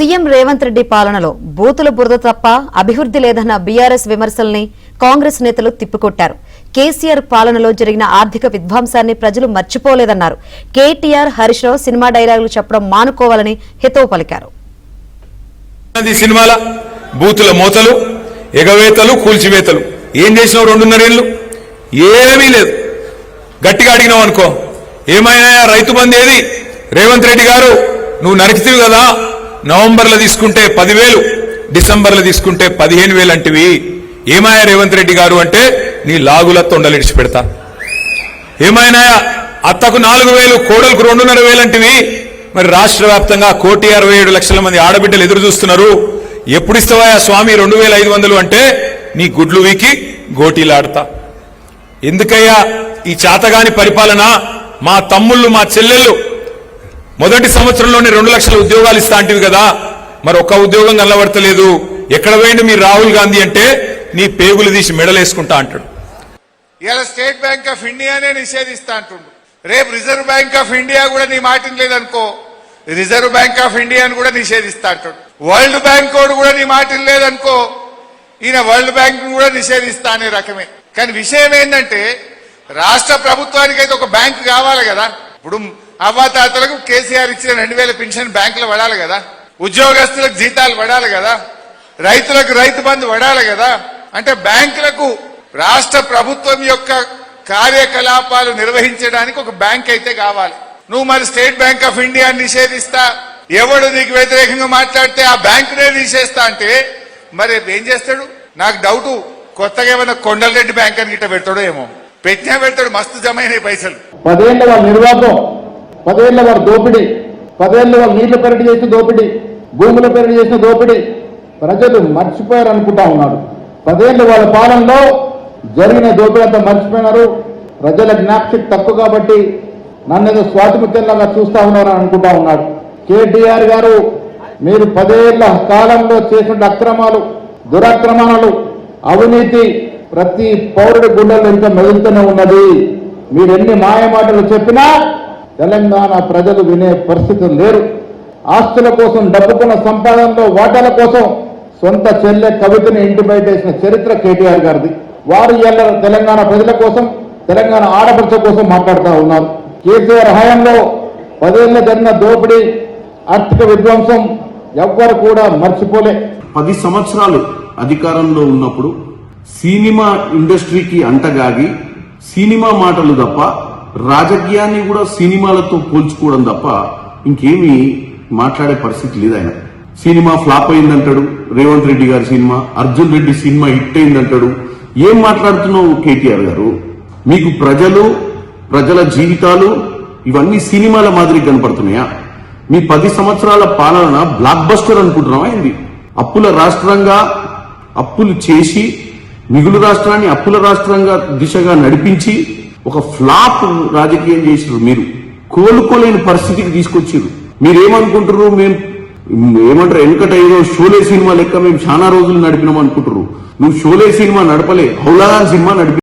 CM Revanth Reddy పాలనలో బూతుల బురద తప్ప అభివృద్ధి లేదన్న బీఆర్ఎస్ విమర్శల్ని కాంగ్రెస్ నేతలు తిప్పికొట్టారు. కేసీఆర్ పాలనలో జరిగిన ఆర్థిక విధ్వంసాన్ని ప్రజలు మర్చిపోలేదన్నారు. కేటీఆర్, హరీష్ రావు సినిమా డైలాగులు చెప్పడం మానుకోవాలని హితవు పలికారు. సినిమాల బూతుల మోతలు, ఎగవేతలు, కూల్చివేతలు ఏం చేసినావు? 2.5 ఏళ్లు ఏమీ లేదు. గట్టిగా అడిగినావు అనుకో, ఏమైనా రైతు బంధు ఏది? రేవంత్ రెడ్డి గారు నువ్వు నరికితివి కదా, నవంబర్లో తీసుకుంటే 10,000, డిసెంబర్లో తీసుకుంటే 15,000 అంటివి. ఏమాయా రేవంత్ రెడ్డి గారు అంటే నీ లాగుల తొండలు ఇడిచి పెడతా. ఏమైనా అత్తకు 4,000, కోడలకు 2,500 అంటివి. మరి రాష్ట్ర వ్యాప్తంగా 1,67,00,000 మంది ఆడబిడ్డలు ఎదురు చూస్తున్నారు. ఎప్పుడు ఇస్తావా స్వామి 2,500 అంటే నీ గుడ్లు వీకి గోటీలాడతా. ఎందుకయ్యా ఈ చాతగాని పరిపాలన? మా తమ్ముళ్ళు, మా చెల్లెళ్ళు మొదటి సంవత్సరంలోనే 2 లక్షల ఉద్యోగాలు ఇస్తా అంటివి కదా, మరి ఒక్క ఉద్యోగం కనబడతలేదు. ఎక్కడ పోయిండు మీ రాహుల్ గాంధీ అంటే నీ పేగులు తీసి మెడలేసుకుంటా అంటాడు. ఇలా స్టేట్ బ్యాంక్ ఆఫ్ ఇండియానే నిషేధిస్తా అంటుండు. రేపు రిజర్వ్ బ్యాంక్ ఆఫ్ ఇండియా కూడా నీ మాట లేదనుకో, రిజర్వ్ బ్యాంక్ ఆఫ్ ఇండియాను కూడా నిషేధిస్తా అంటాడు. వరల్డ్ బ్యాంక్ కూడా నీ మాట లేదనుకో, ఈయన వరల్డ్ బ్యాంక్ కూడా నిషేధిస్తా అనే రకమే. కానీ విషయం ఏంటంటే రాష్ట్ర ప్రభుత్వానికి అయితే ఒక బ్యాంకు కావాలి కదా. ఇప్పుడు అవ్వాతాతలకు కేసీఆర్ ఇచ్చిన 2,000 పెన్షన్ బ్యాంకులో పడాలి కదా, ఉద్యోగస్తులకు జీతాలు పడాలి కదా, రైతులకు రైతు బంధు పడాలి కదా. అంటే బ్యాంకులకు రాష్ట్ర ప్రభుత్వం యొక్క కార్యకలాపాలు నిర్వహించడానికి ఒక బ్యాంక్ అయితే కావాలి. నువ్వు మరి స్టేట్ బ్యాంక్ ఆఫ్ ఇండియా నిషేధిస్తా, ఎవడు నీకు వ్యతిరేకంగా మాట్లాడితే ఆ బ్యాంకునే నిషేధిస్తా అంటే మరి ఏం చేస్తాడు? నాకు డౌట్, కొత్తగా ఏమైనా కొండలరెడ్డి బ్యాంక్ అని గిట్ట పెడతాడో ఏమో. పెట్టినా పెడతాడు, మస్తు జమైన పైసలు. 10 ఏళ్ల వాళ్ళ నిర్వాహకం, 10 ఏళ్ల వాళ్ళ దోపిడీ, 10 ఏళ్ల వాళ్ళ నీళ్ల పెరటి చేసిన దోపిడీ, భూముల పెరటి చేసిన దోపిడీ ప్రజలు మర్చిపోయారు అనుకుంటా ఉన్నారు. 10 ఏళ్ల వాళ్ళ పాలనలో జరిగిన దోపిడీ అంతా మర్చిపోయినారు. ప్రజల జ్ఞాపశక్తి తక్కువ కాబట్టి నన్నేదో స్వాతిముత్యంలాగా చూస్తా ఉన్నారని అనుకుంటా ఉన్నాడు. కేటీఆర్ గారు, మీరు 10 ఏళ్ల కాలంలో చేసిన అక్రమాలు, దురక్రమాలు, అవినీతి ప్రతి పౌరుడి గుండెల్లో ఇంకా మెదులుతూనే ఉన్నది. మీరెన్ని మాయమాటలు చెప్పినా తెలంగాణ ప్రజలు వినే పరిస్థితులు లేరు. ఆస్తుల కోసం, డబ్బుకున్న సంపాదనలో వాటాల కోసం సొంత చెల్లె కవితని ఇంటి బయట వేసిన చరిత్ర కేటీఆర్ గారిది. వారు ఇలా తెలంగాణ ప్రజల కోసం, తెలంగాణ ఆడపడుచ కోసం మాట్లాడుతూ ఉన్నారు. కేసీఆర్ హయాంలో 10 ఏళ్ల జరిగిన దోపిడీ, ఆర్థిక విధ్వంసం ఎవ్వరు కూడా మర్చిపోలే. 10 సంవత్సరాలు అధికారంలో ఉన్నప్పుడు సినిమా ఇండస్ట్రీకి అంటగాగి సినిమా మాటలు తప్ప, రాజకీయాన్ని కూడా సినిమాలతో పోల్చుకోవడం తప్ప ఇంకేమీ మాట్లాడే పరిస్థితి లేదు. ఆయన సినిమా ఫ్లాప్ అయిందంటాడు, రేవంత్ రెడ్డి గారి cinema, Arjun Reddy cinema hit అయిందంటాడు. ఏం మాట్లాడుతున్నావు కేటీఆర్ గారు? మీకు ప్రజల జీవితాలు ఇవన్నీ సినిమాల మాదిరి కనపడుతున్నాయా? మీ 10 సంవత్సరాల పాలన బ్లాక్ బస్టర్ అనుకుంటున్నావా? ఏంది? అప్పుల రాష్ట్రంగా అప్పులు చేసి మిగులు రాష్ట్రాన్ని అప్పుల రాష్ట్రంగా దిశగా నడిపించి ఒక ఫ్లాప్ రాజకీయం చేసిరు. మీరు కోలుకోలేని పరిస్థితికి తీసుకొచ్చారు. మీరేమనుకుంటారు? ఏమంటారు, వెనకటైదో షోలే సినిమా లెక్క మేము చాలా రోజులు నడిపినాం అనుకుంటారు. నువ్వు షోలే సినిమా నడపలే, హౌలాదాన్ సినిమా నడిపి